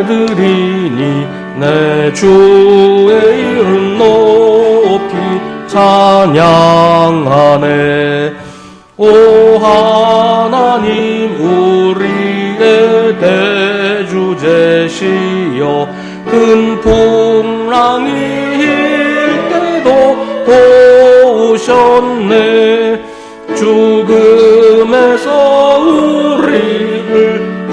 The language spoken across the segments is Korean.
드리니 내 주의 이름 높이 찬양하네. 오 하나님 우리의 대주제시여 큰 풍랑이 일 때도 도우셨네. 죽음에서 우리를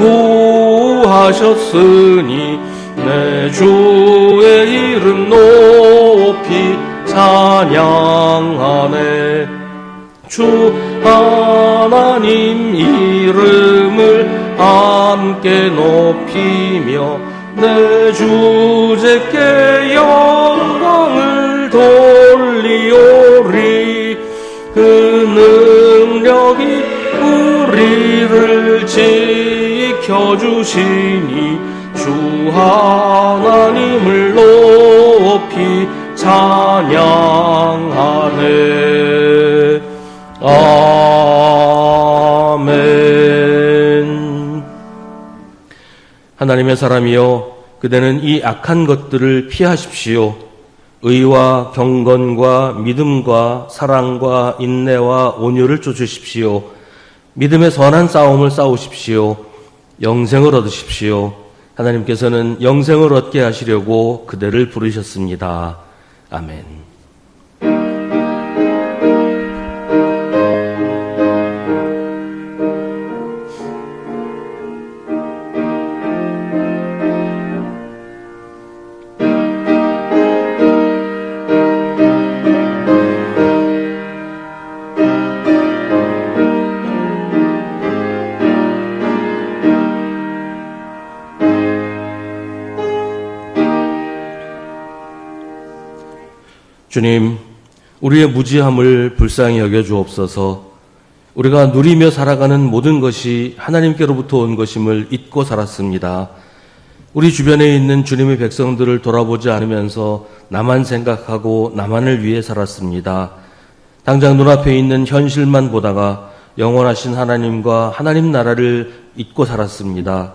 구하셨으니 내 주의 이름 높이 찬양하네. 주 하나님 이름을 함께 높이며 내 주제께 영광을 돌리오리. 그 능력이 우리를 지켜주시니 주 하나님을 높이 찬양하네. 아멘. 하나님의 사람이여, 그대는 이 악한 것들을 피하십시오. 의와 경건과 믿음과 사랑과 인내와 온유를 쫓으십시오. 믿음의 선한 싸움을 싸우십시오. 영생을 얻으십시오. 하나님께서는 영생을 얻게 하시려고 그대를 부르셨습니다. 아멘. 주님, 우리의 무지함을 불쌍히 여겨주옵소서. 우리가 누리며 살아가는 모든 것이 하나님께로부터 온 것임을 잊고 살았습니다. 우리 주변에 있는 주님의 백성들을 돌아보지 않으면서 나만 생각하고 나만을 위해 살았습니다. 당장 눈앞에 있는 현실만 보다가 영원하신 하나님과 하나님 나라를 잊고 살았습니다.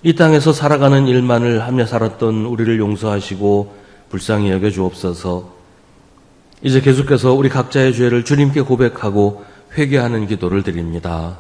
이 땅에서 살아가는 일만을 하며 살았던 우리를 용서하시고 불쌍히 여겨주옵소서. 이제 계속해서 우리 각자의 죄를 주님께 고백하고 회개하는 기도를 드립니다.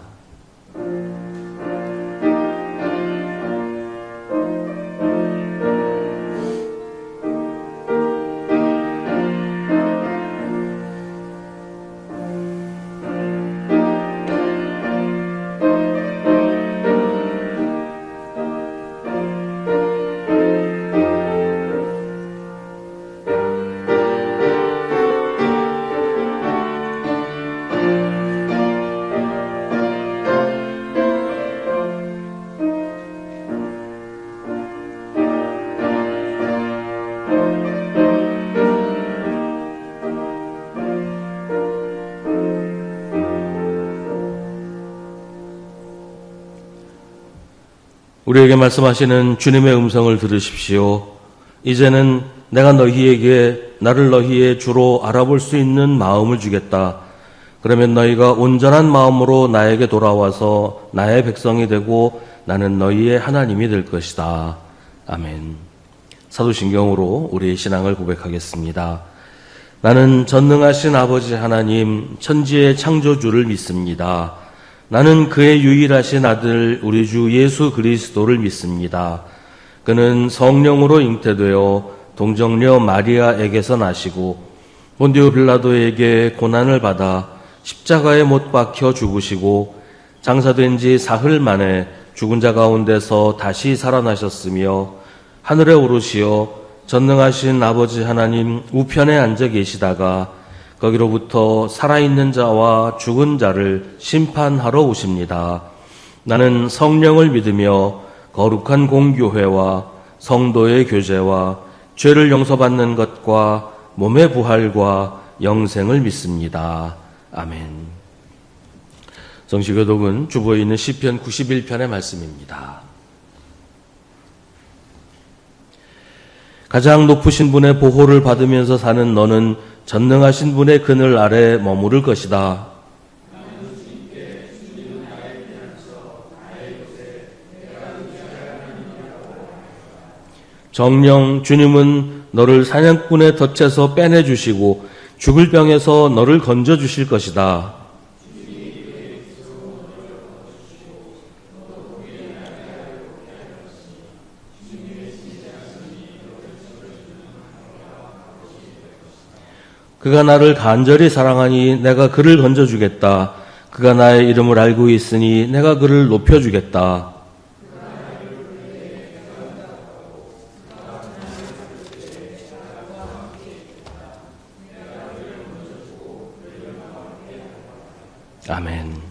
우리에게 말씀하시는 주님의 음성을 들으십시오. 이제는 내가 너희에게 나를 너희의 주로 알아볼 수 있는 마음을 주겠다. 그러면 너희가 온전한 마음으로 나에게 돌아와서 나의 백성이 되고 나는 너희의 하나님이 될 것이다. 아멘. 사도신경으로 우리의 신앙을 고백하겠습니다. 나는 전능하신 아버지 하나님 천지의 창조주를 믿습니다. 나는 그의 유일하신 아들 우리 주 예수 그리스도를 믿습니다. 그는 성령으로 잉태되어 동정녀 마리아에게서 나시고 본디오 빌라도에게 고난을 받아 십자가에 못 박혀 죽으시고 장사된 지 사흘 만에 죽은 자 가운데서 다시 살아나셨으며 하늘에 오르시어 전능하신 아버지 하나님 우편에 앉아 계시다가 거기로부터 살아있는 자와 죽은 자를 심판하러 오십니다. 나는 성령을 믿으며 거룩한 공교회와 성도의 교제와 죄를 용서받는 것과 몸의 부활과 영생을 믿습니다. 아멘. 정식교독은 주보에 있는 시편 91편의 말씀입니다. 가장 높으신 분의 보호를 받으면서 사는 너는 전능하신 분의 그늘 아래 머무를 것이다. 정령 주님은 너를 사냥꾼의 덫에서 빼내주시고 죽을 병에서 너를 건져주실 것이다. 그가 나를 간절히 사랑하니 내가 그를 건져주겠다. 그가 나의 이름을 알고 있으니 내가 그를 높여주겠다. 아멘.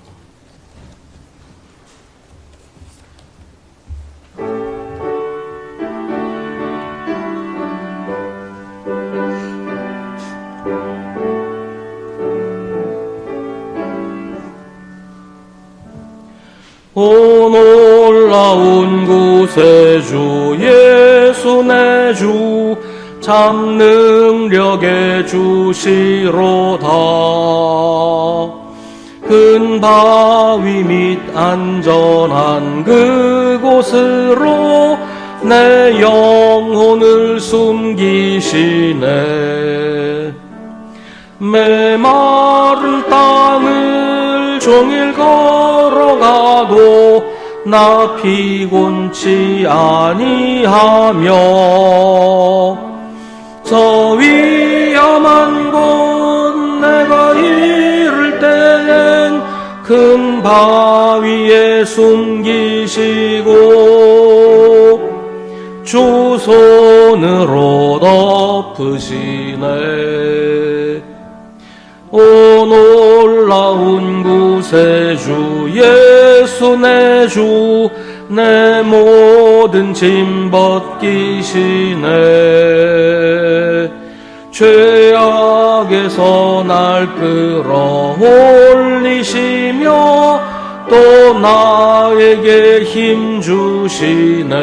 오 놀라운 구세주 예수 내 주 참 능력의 주시로다. 큰 바위 밑 안전한 그곳으로 내 영혼을 숨기시네. 메마른 땅을 종일 걸어가도 나 피곤치 아니하며 저 위험한 곳 내가 이를 때엔 큰 바위에 숨기시고 주 손으로 덮으시네. 오 놀라운 구세주 예수 내 주 내 모든 짐 벗기시네. 죄악에서 날 끌어올리시며 또 나에게 힘 주시네.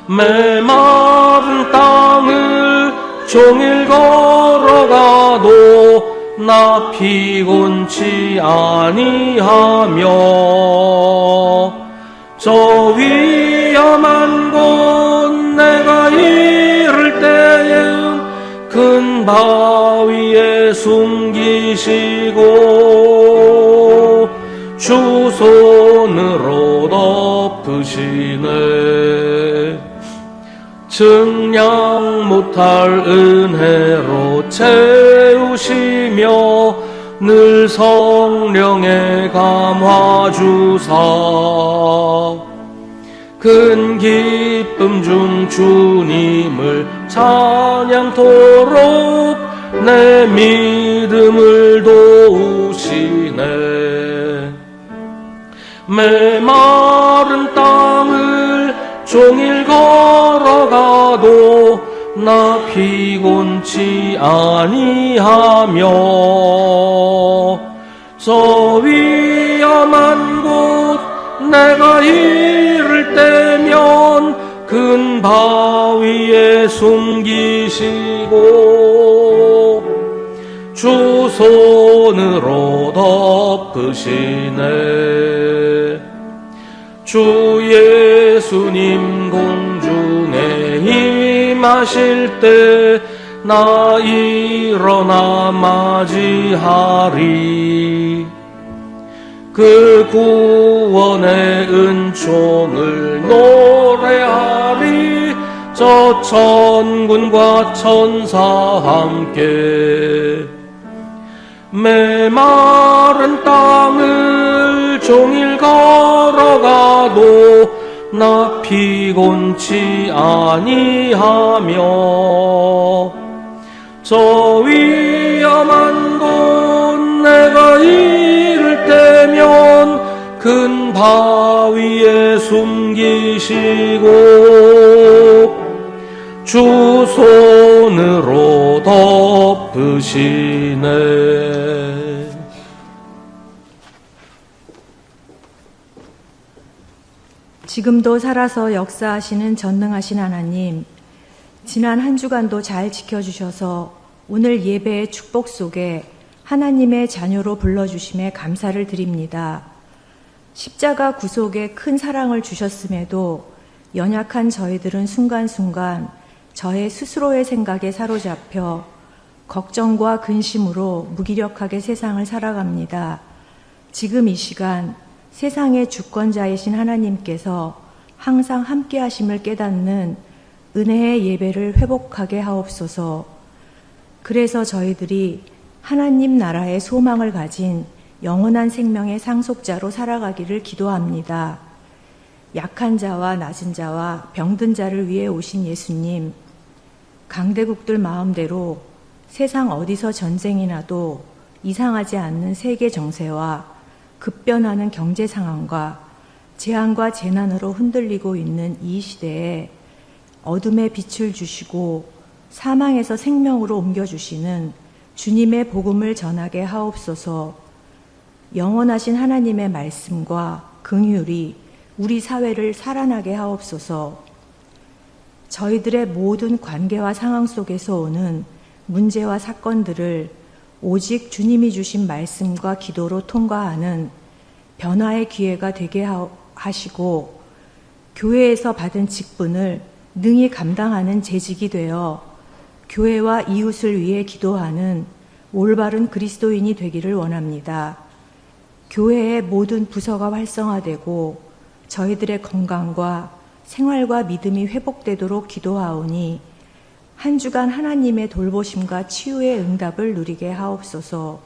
메마른 땅을 종일 걸어가도 나 피곤치 아니하며 저 위험한 곳 내가 이를 때엔 큰 바위에 숨기시고 주 손으로 덮으시네. 증량 못할 은혜로 채우시며 늘 성령의 감화 주사 큰 기쁨 중 주님을 찬양토록 내 믿음을 도우시네. 메마른 땅을 종일 걸어가도 나 피곤치 아니하며 저 위험한 곳 내가 이를 때면 큰 바위에 숨기시고 주 손으로 덮으시네. 주 예수님 공중에 임하실 때 나 일어나 맞이하리. 그 구원의 은총을 노래하리. 저 천군과 천사 함께 메마른 땅을 종일 걸어가도 나 피곤치 아니하며 저 위험한 곳 내가 이를 때면 큰 바위에 숨기시고 주 손으로 덮으시네. 지금도 살아서 역사하시는 전능하신 하나님, 지난 한 주간도 잘 지켜주셔서 오늘 예배의 축복 속에 하나님의 자녀로 불러주심에 감사를 드립니다. 십자가 구속에 큰 사랑을 주셨음에도 연약한 저희들은 순간순간 저의 스스로의 생각에 사로잡혀 걱정과 근심으로 무기력하게 세상을 살아갑니다. 지금 이 시간 세상의 주권자이신 하나님께서 항상 함께 하심을 깨닫는 은혜의 예배를 회복하게 하옵소서. 그래서 저희들이 하나님 나라의 소망을 가진 영원한 생명의 상속자로 살아가기를 기도합니다. 약한 자와 낮은 자와 병든 자를 위해 오신 예수님, 강대국들 마음대로 세상 어디서 전쟁이 나도 이상하지 않는 세계 정세와 급변하는 경제 상황과 재앙과 재난으로 흔들리고 있는 이 시대에 어둠의 빛을 주시고 사망에서 생명으로 옮겨주시는 주님의 복음을 전하게 하옵소서. 영원하신 하나님의 말씀과 긍휼이 우리 사회를 살아나게 하옵소서. 저희들의 모든 관계와 상황 속에서 오는 문제와 사건들을 오직 주님이 주신 말씀과 기도로 통과하는 변화의 기회가 되게 하시고 교회에서 받은 직분을 능히 감당하는 재직이 되어 교회와 이웃을 위해 기도하는 올바른 그리스도인이 되기를 원합니다. 교회의 모든 부서가 활성화되고 저희들의 건강과 생활과 믿음이 회복되도록 기도하오니 한 주간 하나님의 돌보심과 치유의 응답을 누리게 하옵소서.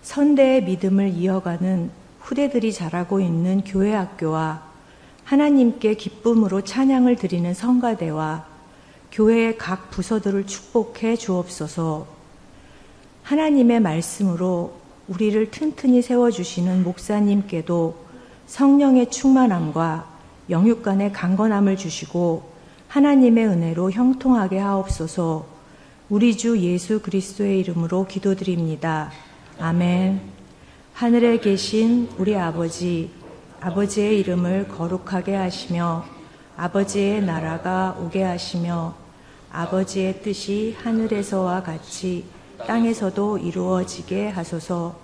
선대의 믿음을 이어가는 후대들이 자라고 있는 교회 학교와 하나님께 기쁨으로 찬양을 드리는 성가대와 교회의 각 부서들을 축복해 주옵소서. 하나님의 말씀으로 우리를 튼튼히 세워주시는 목사님께도 성령의 충만함과 영육 간의 강건함을 주시고 하나님의 은혜로 형통하게 하옵소서. 우리 주 예수 그리스도의 이름으로 기도드립니다. 아멘. 하늘에 계신 우리 아버지, 아버지의 이름을 거룩하게 하시며 아버지의 나라가 오게 하시며 아버지의 뜻이 하늘에서와 같이 땅에서도 이루어지게 하소서.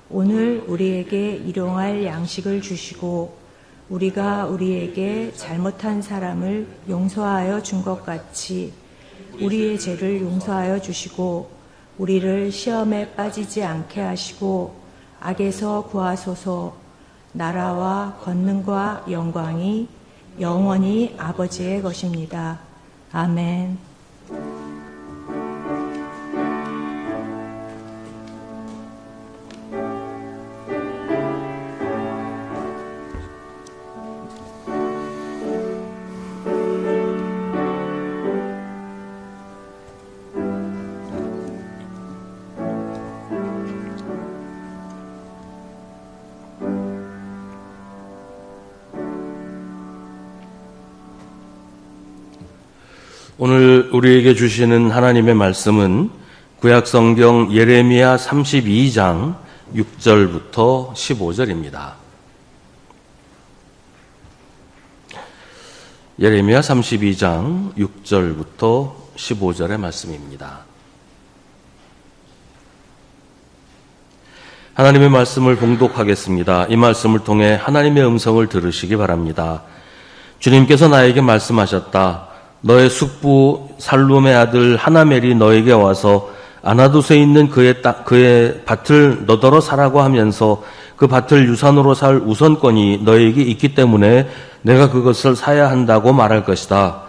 오늘 우리에게 일용할 양식을 주시고 우리가 우리에게 잘못한 사람을 용서하여 준 것 같이 우리의 죄를 용서하여 주시고 우리를 시험에 빠지지 않게 하시고 악에서 구하소서. 나라와 권능과 영광이 영원히 아버지의 것입니다. 아멘. 오늘 우리에게 주시는 하나님의 말씀은 구약성경 예레미야 32장 6절부터 15절입니다. 예레미야 32장 6절부터 15절의 말씀입니다. 하나님의 말씀을 봉독하겠습니다. 이 말씀을 통해 하나님의 음성을 들으시기 바랍니다. 주님께서 나에게 말씀하셨다. 너의 숙부 살룸의 아들 하나멜이 너에게 와서 아나돗에 있는 그의 밭을 너더러 사라고 하면서 그 밭을 유산으로 살 우선권이 너에게 있기 때문에 내가 그것을 사야 한다고 말할 것이다.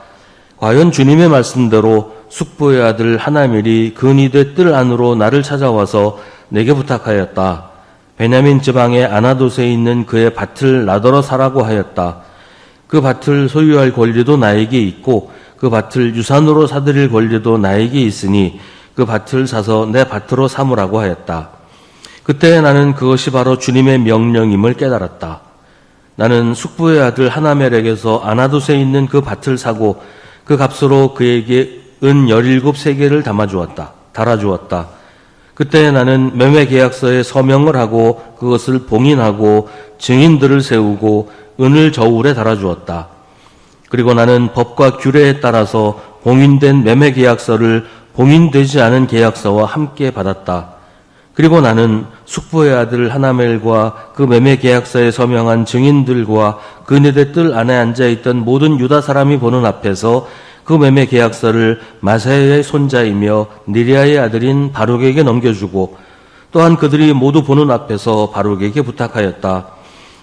과연 주님의 말씀대로 숙부의 아들 하나멜이 근이되 뜰 안으로 나를 찾아와서 내게 부탁하였다. 베냐민 지방의 아나돗에 있는 그의 밭을 나더러 사라고 하였다. 그 밭을 소유할 권리도 나에게 있고 그 밭을 유산으로 사들일 권리도 나에게 있으니 그 밭을 사서 내 밭으로 삼으라고 하였다. 그때 나는 그것이 바로 주님의 명령임을 깨달았다. 나는 숙부의 아들 하나멜에게서 아나돗에 있는 그 밭을 사고 그 값으로 그에게 은 17세겔을 달아주었다. 그때 나는 매매 계약서에 서명을 하고 그것을 봉인하고 증인들을 세우고 은을 저울에 달아주었다. 그리고 나는 법과 규례에 따라서 봉인된 매매 계약서를 봉인되지 않은 계약서와 함께 받았다. 그리고 나는 숙부의 아들 하나멜과 그 매매 계약서에 서명한 증인들과 그네의 뜰 안에 앉아있던 모든 유다 사람이 보는 앞에서 그 매매 계약서를 마사야의 손자이며 니리아의 아들인 바룩에게 넘겨주고 또한 그들이 모두 보는 앞에서 바룩에게 부탁하였다.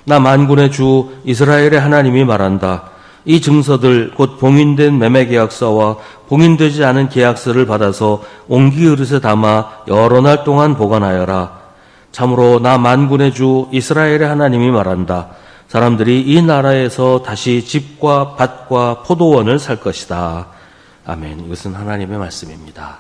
나 만군의 주 이스라엘의 하나님이 말한다. 이 증서들 곧 봉인된 매매 계약서와 봉인되지 않은 계약서를 받아서 옹기 그릇에 담아 여러 날 동안 보관하여라. 참으로 나 만군의 주 이스라엘의 하나님이 말한다. 사람들이 이 나라에서 다시 집과 밭과 포도원을 살 것이다. 아멘. 이것은 하나님의 말씀입니다.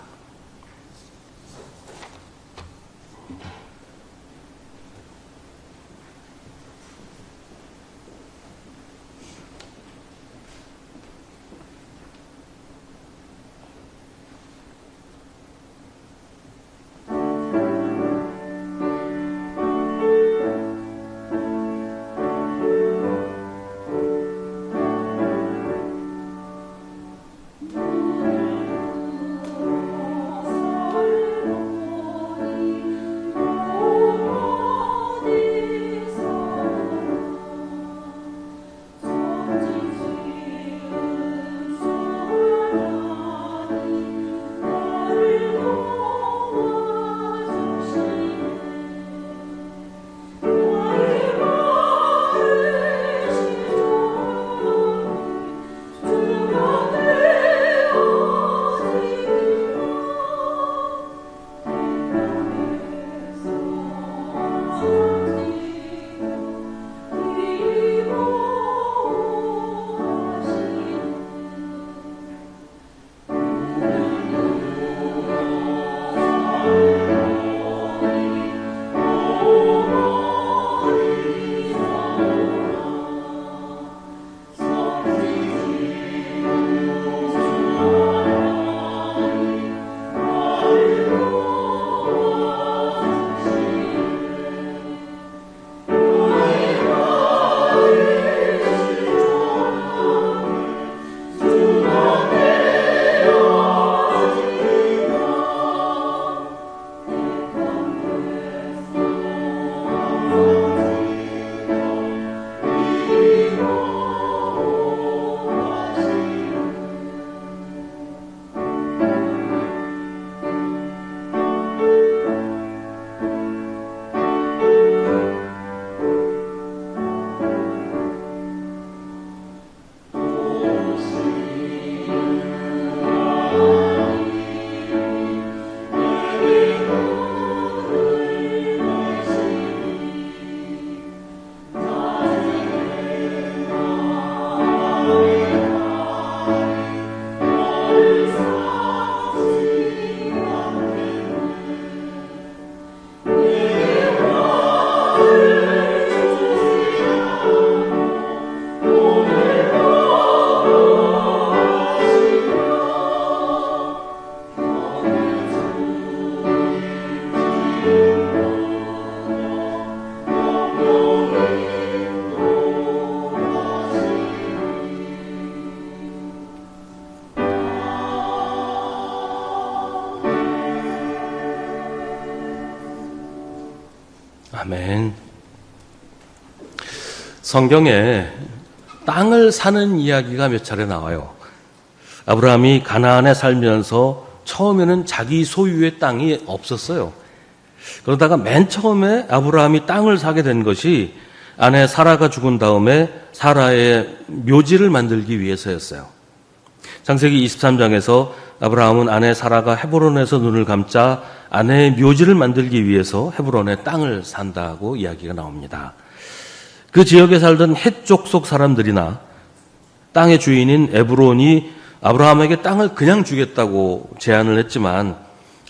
아멘. 성경에 땅을 사는 이야기가 몇 차례 나와요. 아브라함이 가나안에 살면서 처음에는 자기 소유의 땅이 없었어요. 그러다가 맨 처음에 아브라함이 땅을 사게 된 것이 아내 사라가 죽은 다음에 사라의 묘지를 만들기 위해서였어요. 창세기 23장에서 아브라함은 아내 사라가 헤브론에서 눈을 감자 아내의 묘지를 만들기 위해서 헤브론에 땅을 산다고 이야기가 나옵니다. 그 지역에 살던 헷 족속 사람들이나 땅의 주인인 에브론이 아브라함에게 땅을 그냥 주겠다고 제안을 했지만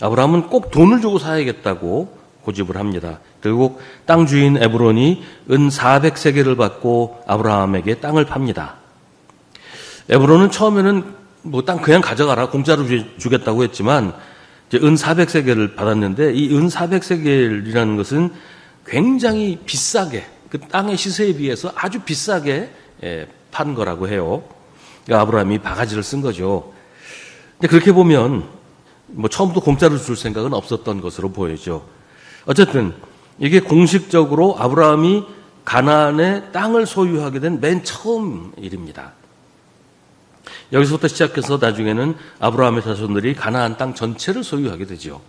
아브라함은 꼭 돈을 주고 사야겠다고 고집을 합니다. 결국 땅 주인 에브론이 은 400세겔을 받고 아브라함에게 땅을 팝니다. 에브론은 처음에는 땅 그냥 가져가라 공짜로 주겠다고 했지만 이제 은 400세겔을 받았는데 이 은 400세겔이라는 것은 굉장히 비싸게 그 땅의 시세에 비해서 아주 비싸게 판 거라고 해요. 그러니까 아브라함이 바가지를 쓴 거죠. 근데 그렇게 보면 처음부터 공짜로 줄 생각은 없었던 것으로 보이죠. 어쨌든 이게 공식적으로 아브라함이 가나안의 땅을 소유하게 된 맨 처음 일입니다. 여기서부터 시작해서 나중에는 아브라함의 자손들이 가나안 땅 전체를 소유하게 되죠.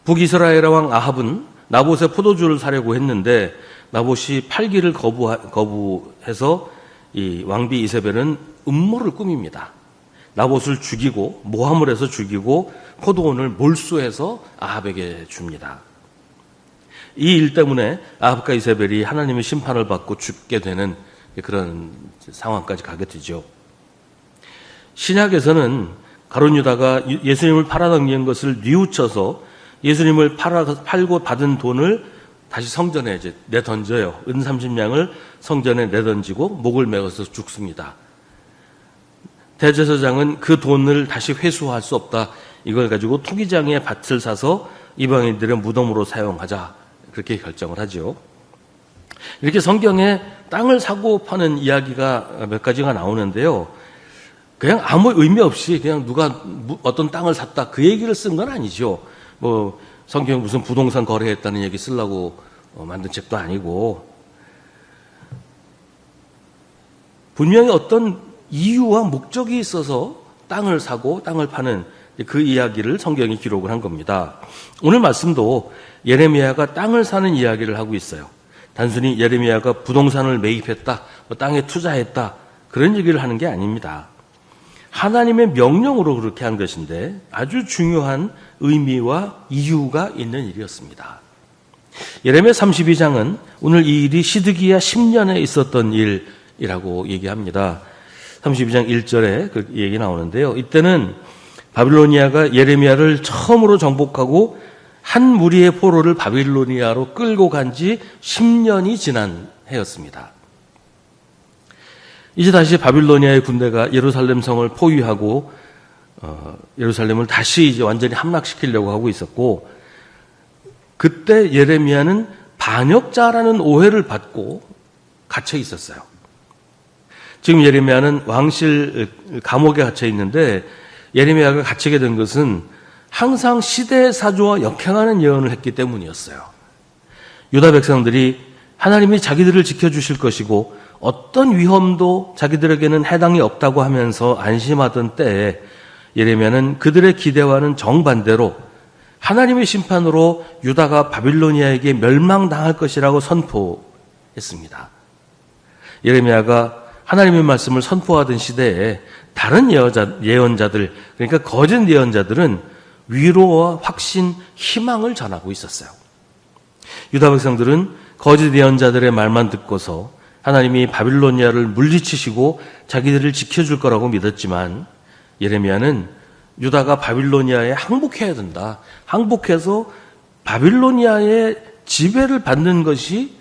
북이스라엘 왕 아합은 나봇의 포도주를 사려고 했는데 나봇이 팔기를 거부해서 이 왕비 이세벨은 음모를 꾸밉니다. 나봇을 죽이고 모함을 해서 죽이고 포도원을 몰수해서 아합에게 줍니다. 이 일 때문에 아합과 이세벨이 하나님의 심판을 받고 죽게 되는 그런 상황까지 가게 되죠. 신약에서는 가룟 유다가 예수님을 팔아넘긴 것을 뉘우쳐서 예수님을 팔고 받은 돈을 다시 성전에 이제 내던져요. 은 30냥을 성전에 내던지고 목을 매어서 죽습니다. 대제사장은 그 돈을 다시 회수할 수 없다. 이걸 가지고 투기장의 밭을 사서 이방인들의 무덤으로 사용하자. 그렇게 결정을 하죠. 이렇게 성경에 땅을 사고 파는 이야기가 몇 가지가 나오는데요. 그냥 아무 의미 없이 그냥 누가 어떤 땅을 샀다 그 얘기를 쓴 건 아니죠. 뭐 성경에 무슨 부동산 거래했다는 얘기 쓰려고 만든 책도 아니고 분명히 어떤 이유와 목적이 있어서 땅을 사고 땅을 파는 그 이야기를 성경이 기록을 한 겁니다. 오늘 말씀도 예레미야가 땅을 사는 이야기를 하고 있어요. 단순히 예레미야가 부동산을 매입했다, 땅에 투자했다 그런 얘기를 하는 게 아닙니다. 하나님의 명령으로 그렇게 한 것인데 아주 중요한 의미와 이유가 있는 일이었습니다. 예레미야 32장은 오늘 이 일이 시드기야 10년에 있었던 일이라고 얘기합니다. 32장 1절에 그 얘기 나오는데요. 이때는 바빌로니아가 예레미야를 처음으로 정복하고 한 무리의 포로를 바빌로니아로 끌고 간 지 10년이 지난 해였습니다. 이제 다시 바빌로니아의 군대가 예루살렘 성을 포위하고 예루살렘을 다시 이제 완전히 함락시키려고 하고 있었고 그때 예레미야는 반역자라는 오해를 받고 갇혀 있었어요. 지금 예레미야는 왕실 감옥에 갇혀 있는데 예레미야가 갇히게 된 것은 항상 시대의 사조와 역행하는 예언을 했기 때문이었어요. 유다 백성들이 하나님이 자기들을 지켜주실 것이고 어떤 위험도 자기들에게는 해당이 없다고 하면서 안심하던 때에 예레미야는 그들의 기대와는 정반대로 하나님의 심판으로 유다가 바빌로니아에게 멸망당할 것이라고 선포했습니다. 예레미야가 하나님의 말씀을 선포하던 시대에 다른 예언자들, 그러니까 거짓 예언자들은 위로와 확신, 희망을 전하고 있었어요. 유다 백성들은 거짓 예언자들의 말만 듣고서 하나님이 바빌로니아를 물리치시고 자기들을 지켜줄 거라고 믿었지만 예레미야는 유다가 바빌로니아에 항복해야 된다. 항복해서 바빌로니아의 지배를 받는 것이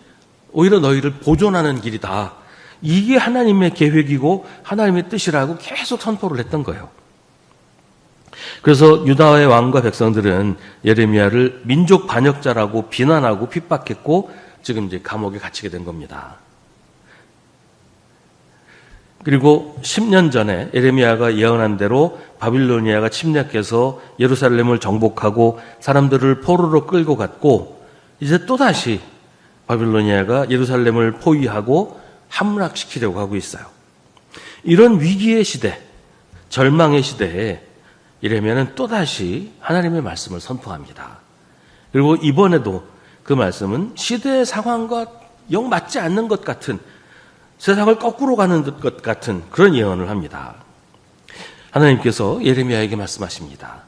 오히려 너희를 보존하는 길이다. 이게 하나님의 계획이고 하나님의 뜻이라고 계속 선포를 했던 거예요. 그래서 유다의 왕과 백성들은 예레미야를 민족 반역자라고 비난하고 핍박했고 지금 이제 감옥에 갇히게 된 겁니다. 그리고 10년 전에 예레미야가 예언한 대로 바빌로니아가 침략해서 예루살렘을 정복하고 사람들을 포로로 끌고 갔고 이제 또다시 바빌로니아가 예루살렘을 포위하고 함락시키려고 하고 있어요. 이런 위기의 시대, 절망의 시대에 예레미야는 또다시 하나님의 말씀을 선포합니다. 그리고 이번에도 그 말씀은 시대의 상황과 영 맞지 않는 것 같은 세상을 거꾸로 가는 것 같은 그런 예언을 합니다. 하나님께서 예레미야에게 말씀하십니다.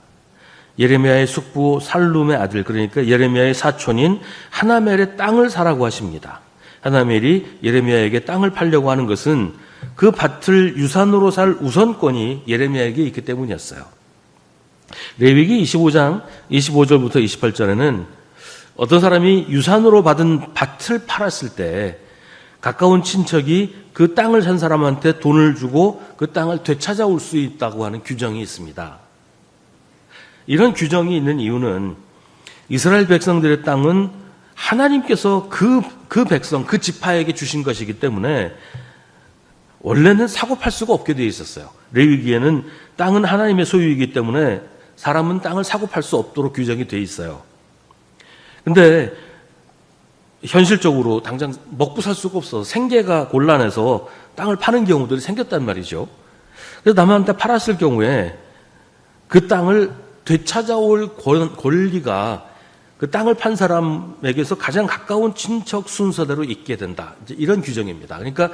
예레미야의 숙부 살룸의 아들, 그러니까 예레미야의 사촌인 하나멜의 땅을 사라고 하십니다. 하나멜이 예레미야에게 땅을 팔려고 하는 것은 그 밭을 유산으로 살 우선권이 예레미야에게 있기 때문이었어요. 레위기 25장 25절부터 28절에는 어떤 사람이 유산으로 받은 밭을 팔았을 때 가까운 친척이 그 땅을 산 사람한테 돈을 주고 그 땅을 되찾아올 수 있다고 하는 규정이 있습니다. 이런 규정이 있는 이유는 이스라엘 백성들의 땅은 하나님께서 그 백성, 그 지파에게 주신 것이기 때문에 원래는 사고 팔 수가 없게 되어 있었어요. 레위기에는 땅은 하나님의 소유이기 때문에 사람은 땅을 사고 팔 수 없도록 규정이 되어 있어요. 근데 현실적으로 당장 먹고 살 수가 없어서 생계가 곤란해서 땅을 파는 경우들이 생겼단 말이죠. 그래서 남한테 팔았을 경우에 그 땅을 되찾아올 권리가 그 땅을 판 사람에게서 가장 가까운 친척 순서대로 있게 된다. 이제 이런 규정입니다. 그러니까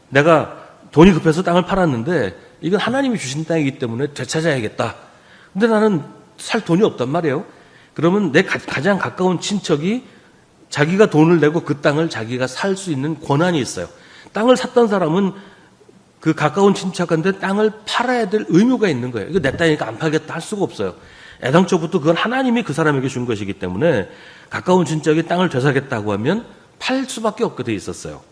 내가 돈이 급해서 땅을 팔았는데 이건 하나님이 주신 땅이기 때문에 되찾아야겠다. 근데 나는 살 돈이 없단 말이에요. 그러면 내 가장 가까운 친척이 자기가 돈을 내고 그 땅을 자기가 살 수 있는 권한이 있어요. 땅을 샀던 사람은 그 가까운 친척한테 땅을 팔아야 될 의무가 있는 거예요. 이거 내 땅이니까 안 팔겠다 할 수가 없어요. 애당초부터 그건 하나님이 그 사람에게 준 것이기 때문에 가까운 친척이 땅을 되사겠다고 하면 팔 수밖에 없게 돼 있었어요.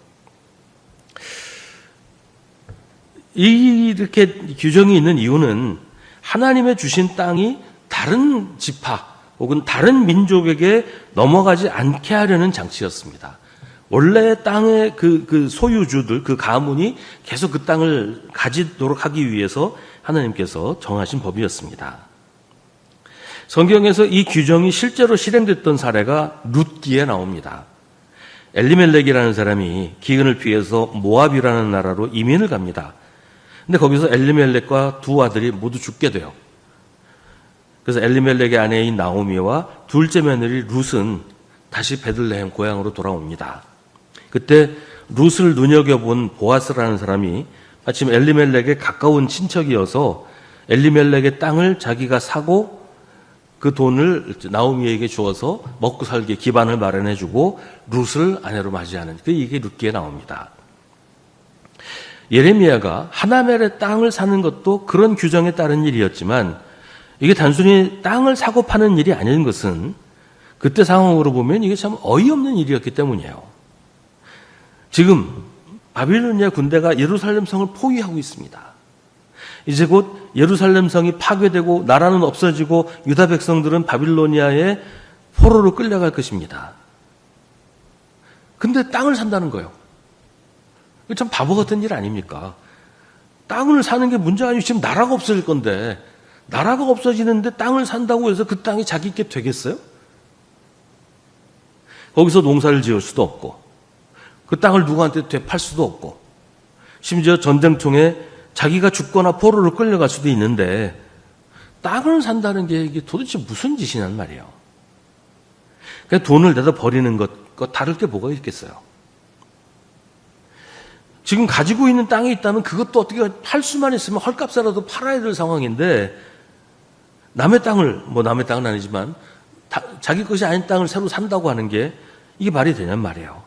이렇게 규정이 있는 이유는 하나님의 주신 땅이 다른 지파 혹은 다른 민족에게 넘어가지 않게 하려는 장치였습니다. 원래 땅의 그 소유주들, 그 가문이 계속 그 땅을 가지도록 하기 위해서 하나님께서 정하신 법이었습니다. 성경에서 이 규정이 실제로 실행됐던 사례가 룻기에 나옵니다. 엘리멜렉이라는 사람이 기근을 피해서 모압이라는 나라로 이민을 갑니다. 근데 거기서 엘리멜렉과 두 아들이 모두 죽게 돼요. 그래서 엘리멜렉의 아내인 나오미와 둘째 며느리 룻은 다시 베들레헴 고향으로 돌아옵니다. 그때 룻을 눈여겨본 보아스라는 사람이 마침 엘리멜렉의 가까운 친척이어서 엘리멜렉의 땅을 자기가 사고 그 돈을 나오미에게 주어서 먹고 살기 기반을 마련해주고 룻을 아내로 맞이하는 이게 룻기에 나옵니다. 예레미야가 하나멜의 땅을 사는 것도 그런 규정에 따른 일이었지만 이게 단순히 땅을 사고 파는 일이 아닌 것은 그때 상황으로 보면 이게 참 어이없는 일이었기 때문이에요. 지금 바빌로니아 군대가 예루살렘 성을 포위하고 있습니다. 이제 곧 예루살렘 성이 파괴되고 나라는 없어지고 유다 백성들은 바빌로니아의 포로로 끌려갈 것입니다. 근데 땅을 산다는 거예요. 이거 참 바보 같은 일 아닙니까? 땅을 사는 게 문제가 아니고 지금 나라가 없어질 건데 나라가 없어지는데 땅을 산다고 해서 그 땅이 자기께 되겠어요? 거기서 농사를 지을 수도 없고 그 땅을 누구한테 되팔 수도 없고 심지어 전쟁통에 자기가 죽거나 포로로 끌려갈 수도 있는데 땅을 산다는 게 이게 도대체 무슨 짓이냔 말이에요. 그러니까 돈을 내다 버리는 것과 다를 게 뭐가 있겠어요. 지금 가지고 있는 땅이 있다면 그것도 어떻게 팔 수만 있으면 헐값에라도 팔아야 될 상황인데 남의 땅은 아니지만 자기 것이 아닌 땅을 새로 산다고 하는 게 이게 말이 되냔 말이에요.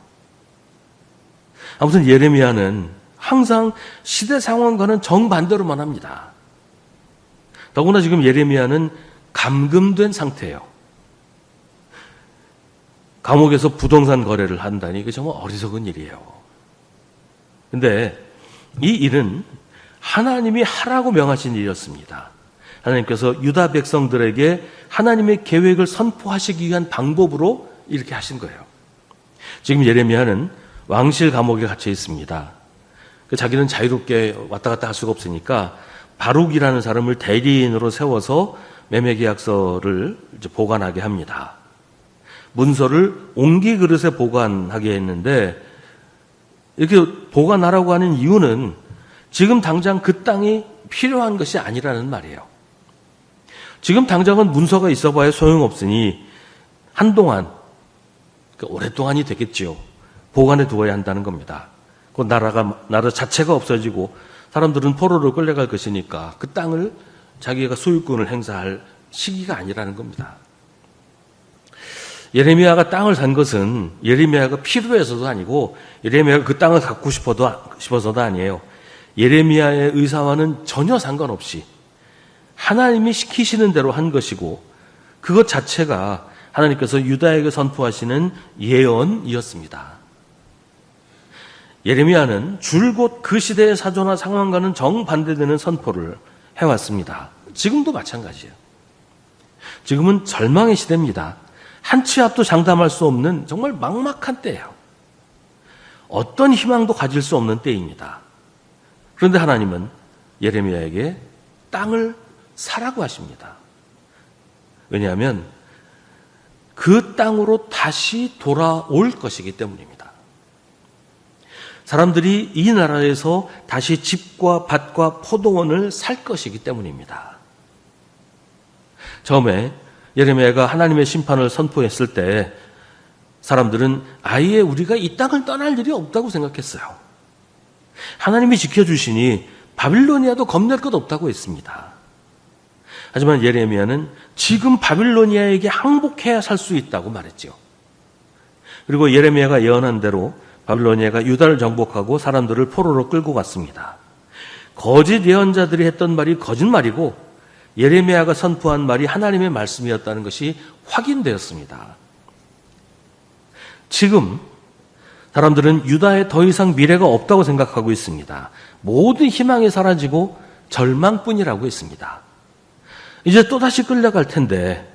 아무튼 예레미야는 항상 시대 상황과는 정반대로만 합니다. 더구나 지금 예레미야는 감금된 상태예요. 감옥에서 부동산 거래를 한다니 이게 정말 어리석은 일이에요. 근데 이 일은 하나님이 하라고 명하신 일이었습니다. 하나님께서 유다 백성들에게 하나님의 계획을 선포하시기 위한 방법으로 이렇게 하신 거예요. 지금 예레미야는 왕실 감옥에 갇혀 있습니다. 자기는 자유롭게 왔다 갔다 할 수가 없으니까 바룩이라는 사람을 대리인으로 세워서 매매계약서를 보관하게 합니다. 문서를 옹기 그릇에 보관하게 했는데 이렇게 보관하라고 하는 이유는 지금 당장 그 땅이 필요한 것이 아니라는 말이에요. 지금 당장은 문서가 있어봐야 소용없으니 한동안, 오랫동안이 되겠지요. 보관해 두어야 한다는 겁니다. 그 나라 자체가 없어지고 사람들은 포로로 끌려갈 것이니까 그 땅을 자기가 소유권을 행사할 시기가 아니라는 겁니다. 예레미야가 땅을 산 것은 예레미야가 필요해서도 아니고 예레미야가 그 땅을 갖고 싶어서도 아니에요. 예레미야의 의사와는 전혀 상관없이 하나님이 시키시는 대로 한 것이고 그것 자체가 하나님께서 유다에게 선포하시는 예언이었습니다. 예레미야는 줄곧 그 시대의 사조나 상황과는 정반대되는 선포를 해왔습니다. 지금도 마찬가지예요. 지금은 절망의 시대입니다. 한 치 앞도 장담할 수 없는 정말 막막한 때예요. 어떤 희망도 가질 수 없는 때입니다. 그런데 하나님은 예레미야에게 땅을 사라고 하십니다. 왜냐하면 그 땅으로 다시 돌아올 것이기 때문입니다. 사람들이 이 나라에서 다시 집과 밭과 포도원을 살 것이기 때문입니다. 처음에 예레미야가 하나님의 심판을 선포했을 때 사람들은 아예 우리가 이 땅을 떠날 일이 없다고 생각했어요. 하나님이 지켜주시니 바빌로니아도 겁낼 것 없다고 했습니다. 하지만 예레미야는 지금 바빌로니아에게 항복해야 살 수 있다고 말했죠. 그리고 예레미야가 예언한 대로 바빌로니아가 유다를 정복하고 사람들을 포로로 끌고 갔습니다. 거짓 예언자들이 했던 말이 거짓말이고 예레미야가 선포한 말이 하나님의 말씀이었다는 것이 확인되었습니다. 지금 사람들은 유다에 더 이상 미래가 없다고 생각하고 있습니다. 모든 희망이 사라지고 절망뿐이라고 했습니다. 이제 또다시 끌려갈 텐데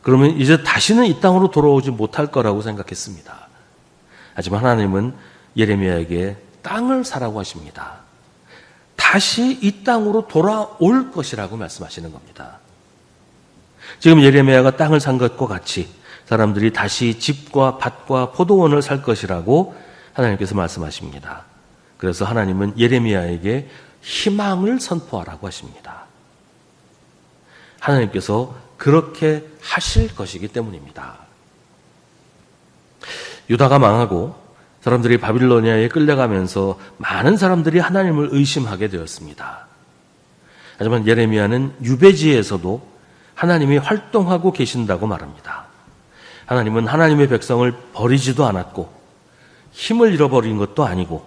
그러면 이제 다시는 이 땅으로 돌아오지 못할 거라고 생각했습니다. 하지만 하나님은 예레미야에게 땅을 사라고 하십니다. 다시 이 땅으로 돌아올 것이라고 말씀하시는 겁니다. 지금 예레미야가 땅을 산 것과 같이 사람들이 다시 집과 밭과 포도원을 살 것이라고 하나님께서 말씀하십니다. 그래서 하나님은 예레미야에게 희망을 선포하라고 하십니다. 하나님께서 그렇게 하실 것이기 때문입니다. 유다가 망하고 사람들이 바빌로니아에 끌려가면서 많은 사람들이 하나님을 의심하게 되었습니다. 하지만 예레미야는 유배지에서도 하나님이 활동하고 계신다고 말합니다. 하나님은 하나님의 백성을 버리지도 않았고 힘을 잃어버린 것도 아니고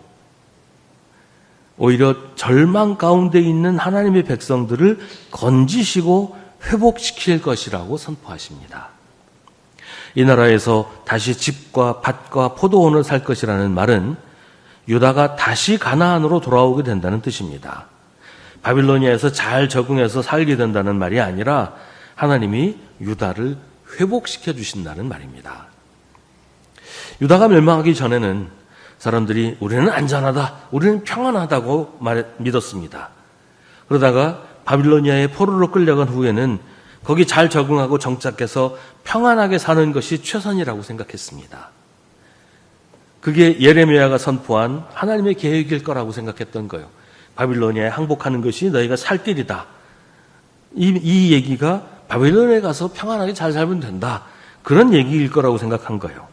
오히려 절망 가운데 있는 하나님의 백성들을 건지시고 회복시킬 것이라고 선포하십니다. 이 나라에서 다시 집과 밭과 포도원을 살 것이라는 말은 유다가 다시 가나안으로 돌아오게 된다는 뜻입니다. 바빌로니아에서 잘 적응해서 살게 된다는 말이 아니라 하나님이 유다를 회복시켜 주신다는 말입니다. 유다가 멸망하기 전에는 사람들이 우리는 안전하다, 우리는 평안하다고 믿었습니다. 그러다가 바빌로니아의 포로로 끌려간 후에는 거기 잘 적응하고 정착해서 평안하게 사는 것이 최선이라고 생각했습니다. 그게 예레미야가 선포한 하나님의 계획일 거라고 생각했던 거예요. 바빌로니아에 항복하는 것이 너희가 살 길이다. 이 얘기가 바빌로니아에 가서 평안하게 잘 살면 된다. 그런 얘기일 거라고 생각한 거예요.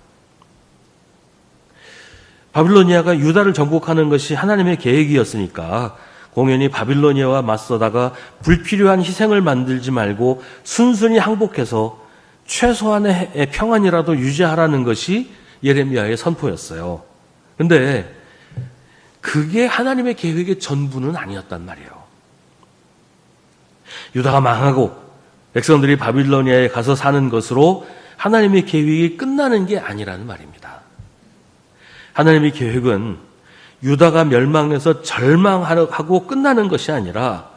바빌로니아가 유다를 정복하는 것이 하나님의 계획이었으니까 공연히 바빌로니아와 맞서다가 불필요한 희생을 만들지 말고 순순히 항복해서 최소한의 평안이라도 유지하라는 것이 예레미야의 선포였어요. 그런데 그게 하나님의 계획의 전부는 아니었단 말이에요. 유다가 망하고 백성들이 바빌로니아에 가서 사는 것으로 하나님의 계획이 끝나는 게 아니라는 말입니다. 하나님의 계획은 유다가 멸망해서 절망하고 끝나는 것이 아니라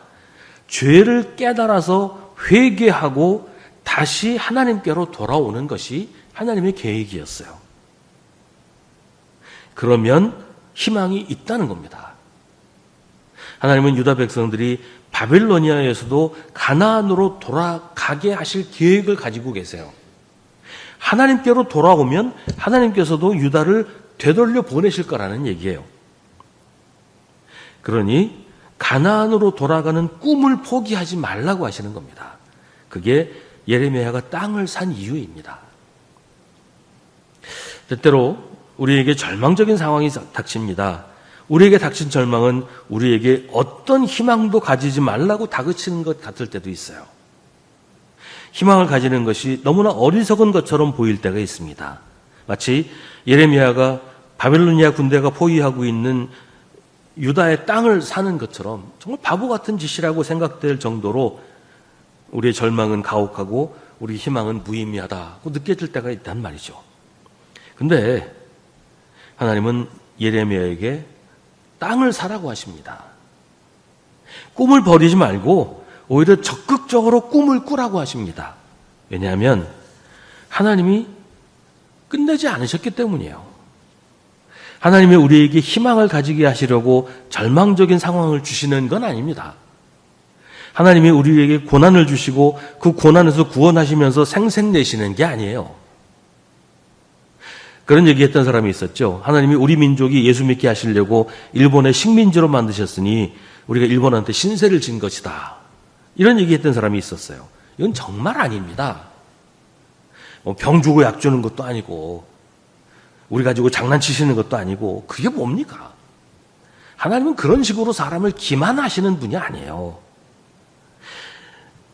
죄를 깨달아서 회개하고 다시 하나님께로 돌아오는 것이 하나님의 계획이었어요. 그러면 희망이 있다는 겁니다. 하나님은 유다 백성들이 바빌로니아에서도 가나안으로 돌아가게 하실 계획을 가지고 계세요. 하나님께로 돌아오면 하나님께서도 유다를 되돌려 보내실 거라는 얘기예요. 그러니 가나안으로 돌아가는 꿈을 포기하지 말라고 하시는 겁니다. 그게 예레미야가 땅을 산 이유입니다. 때때로 우리에게 절망적인 상황이 닥칩니다. 우리에게 닥친 절망은 우리에게 어떤 희망도 가지지 말라고 다그치는 것 같을 때도 있어요. 희망을 가지는 것이 너무나 어리석은 것처럼 보일 때가 있습니다. 마치 예레미야가 바빌로니아 군대가 포위하고 있는 유다의 땅을 사는 것처럼 정말 바보 같은 짓이라고 생각될 정도로 우리의 절망은 가혹하고 우리 희망은 무의미하다고 느껴질 때가 있단 말이죠. 근데 하나님은 예레미야에게 땅을 사라고 하십니다. 꿈을 버리지 말고 오히려 적극적으로 꿈을 꾸라고 하십니다. 왜냐하면 하나님이 끝내지 않으셨기 때문이에요. 하나님이 우리에게 희망을 가지게 하시려고 절망적인 상황을 주시는 건 아닙니다. 하나님이 우리에게 고난을 주시고 그 고난에서 구원하시면서 생색내시는 게 아니에요. 그런 얘기했던 사람이 있었죠. 하나님이 우리 민족이 예수 믿게 하시려고 일본의 식민지로 만드셨으니 우리가 일본한테 신세를 진 것이다. 이런 얘기했던 사람이 있었어요. 이건 정말 아닙니다. 병 주고 약 주는 것도 아니고 우리 가지고 장난치시는 것도 아니고 그게 뭡니까? 하나님은 그런 식으로 사람을 기만하시는 분이 아니에요.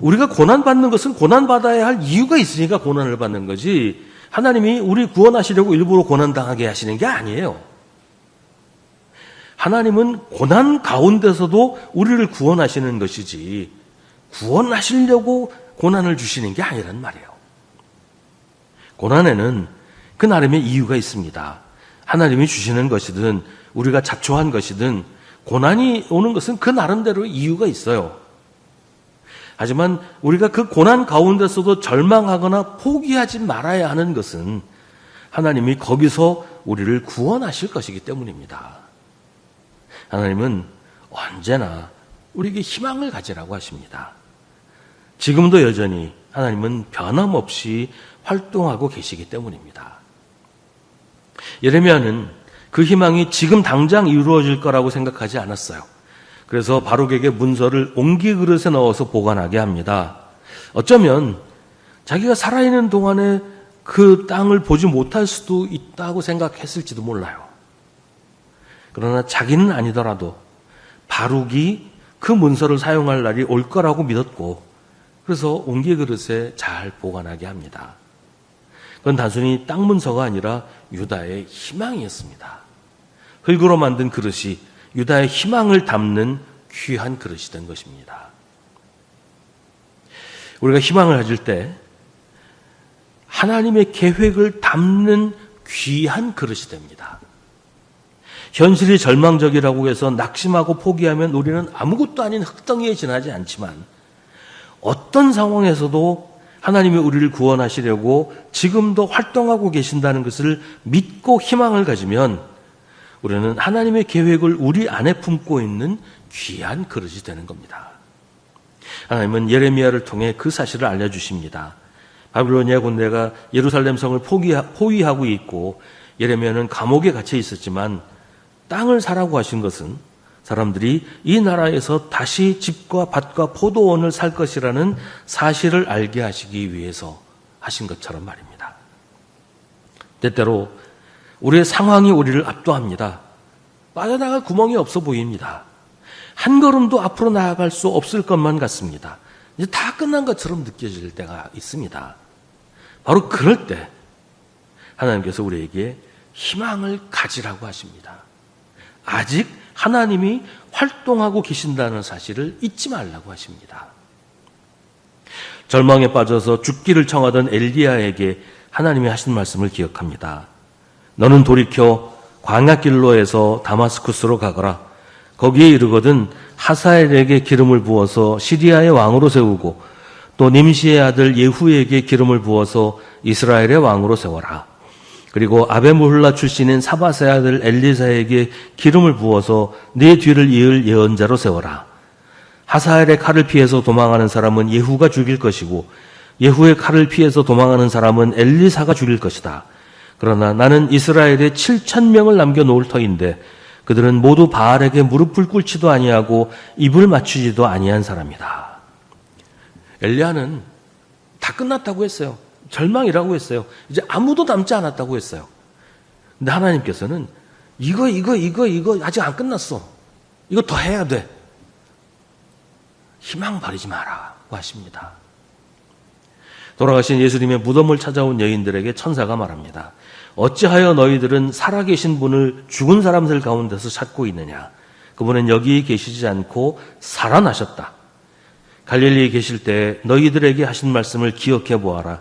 우리가 고난받는 것은 고난받아야 할 이유가 있으니까 고난을 받는 거지 하나님이 우리 구원하시려고 일부러 고난당하게 하시는 게 아니에요. 하나님은 고난 가운데서도 우리를 구원하시는 것이지 구원하시려고 고난을 주시는 게 아니란 말이에요. 고난에는 그 나름의 이유가 있습니다. 하나님이 주시는 것이든 우리가 자초한 것이든 고난이 오는 것은 그 나름대로 이유가 있어요. 하지만 우리가 그 고난 가운데서도 절망하거나 포기하지 말아야 하는 것은 하나님이 거기서 우리를 구원하실 것이기 때문입니다. 하나님은 언제나 우리에게 희망을 가지라고 하십니다. 지금도 여전히 하나님은 변함없이 활동하고 계시기 때문입니다. 예레미야는 그 희망이 지금 당장 이루어질 거라고 생각하지 않았어요. 그래서 바룩에게 문서를 옹기 그릇에 넣어서 보관하게 합니다. 어쩌면 자기가 살아있는 동안에 그 땅을 보지 못할 수도 있다고 생각했을지도 몰라요. 그러나 자기는 아니더라도 바룩이 그 문서를 사용할 날이 올 거라고 믿었고 그래서 옹기 그릇에 잘 보관하게 합니다. 그건 단순히 땅 문서가 아니라 유다의 희망이었습니다. 흙으로 만든 그릇이 유다의 희망을 담는 귀한 그릇이 된 것입니다. 우리가 희망을 가질 때 하나님의 계획을 담는 귀한 그릇이 됩니다. 현실이 절망적이라고 해서 낙심하고 포기하면 우리는 아무것도 아닌 흙덩이에 지나지 않지만 어떤 상황에서도 하나님이 우리를 구원하시려고 지금도 활동하고 계신다는 것을 믿고 희망을 가지면 우리는 하나님의 계획을 우리 안에 품고 있는 귀한 그릇이 되는 겁니다. 하나님은 예레미야를 통해 그 사실을 알려주십니다. 바빌로니아 군대가 예루살렘 성을 포위하고 있고 예레미야는 감옥에 갇혀 있었지만 땅을 사라고 하신 것은 사람들이 이 나라에서 다시 집과 밭과 포도원을 살 것이라는 사실을 알게 하시기 위해서 하신 것처럼 말입니다. 때때로 우리의 상황이 우리를 압도합니다. 빠져나갈 구멍이 없어 보입니다. 한 걸음도 앞으로 나아갈 수 없을 것만 같습니다. 이제 다 끝난 것처럼 느껴질 때가 있습니다. 바로 그럴 때 하나님께서 우리에게 희망을 가지라고 하십니다. 아직 하나님이 활동하고 계신다는 사실을 잊지 말라고 하십니다. 절망에 빠져서 죽기를 청하던 엘리야에게 하나님이 하신 말씀을 기억합니다. 너는 돌이켜 광야길로에서 다마스쿠스로 가거라. 거기에 이르거든 하사엘에게 기름을 부어서 시리아의 왕으로 세우고 또 님시의 아들 예후에게 기름을 부어서 이스라엘의 왕으로 세워라. 그리고 아베무훌라 출신인 사바세의 아들 엘리사에게 기름을 부어서 네 뒤를 이을 예언자로 세워라. 하사엘의 칼을 피해서 도망하는 사람은 예후가 죽일 것이고 예후의 칼을 피해서 도망하는 사람은 엘리사가 죽일 것이다. 그러나 나는 이스라엘에 7,000명을 남겨놓을 터인데 그들은 모두 바알에게 무릎을 꿇지도 아니하고 입을 맞추지도 아니한 사람이다. 엘리야는 다 끝났다고 했어요. 절망이라고 했어요. 이제 아무도 남지 않았다고 했어요. 근데 하나님께서는 이거 아직 안 끝났어. 이거 더 해야 돼. 희망 버리지 마라고 하십니다. 돌아가신 예수님의 무덤을 찾아온 여인들에게 천사가 말합니다. 어찌하여 너희들은 살아계신 분을 죽은 사람들 가운데서 찾고 있느냐? 그분은 여기 계시지 않고 살아나셨다. 갈릴리에 계실 때 너희들에게 하신 말씀을 기억해 보아라.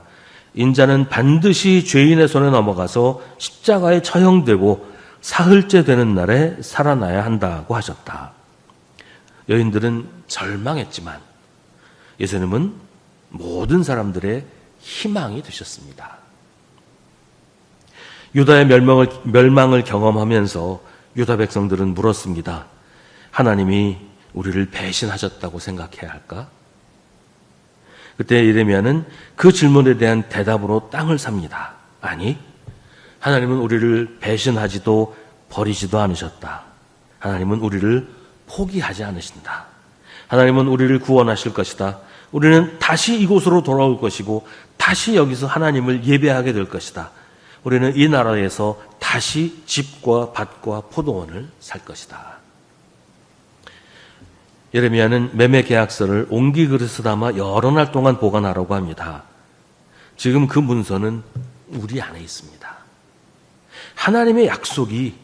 인자는 반드시 죄인의 손에 넘어가서 십자가에 처형되고 사흘째 되는 날에 살아나야 한다고 하셨다. 여인들은 절망했지만 예수님은 모든 사람들의 희망이 되셨습니다. 유다의 멸망을 경험하면서 유다 백성들은 물었습니다. 하나님이 우리를 배신하셨다고 생각해야 할까? 그때 예레미야는 그 질문에 대한 대답으로 땅을 삽니다. 아니, 하나님은 우리를 배신하지도 버리지도 않으셨다. 하나님은 우리를 포기하지 않으신다. 하나님은 우리를 구원하실 것이다. 우리는 다시 이곳으로 돌아올 것이고 다시 여기서 하나님을 예배하게 될 것이다. 우리는 이 나라에서 다시 집과 밭과 포도원을 살 것이다. 예레미야는 매매 계약서를 옹기 그릇에 담아 여러 날 동안 보관하라고 합니다. 지금 그 문서는 우리 안에 있습니다. 하나님의 약속이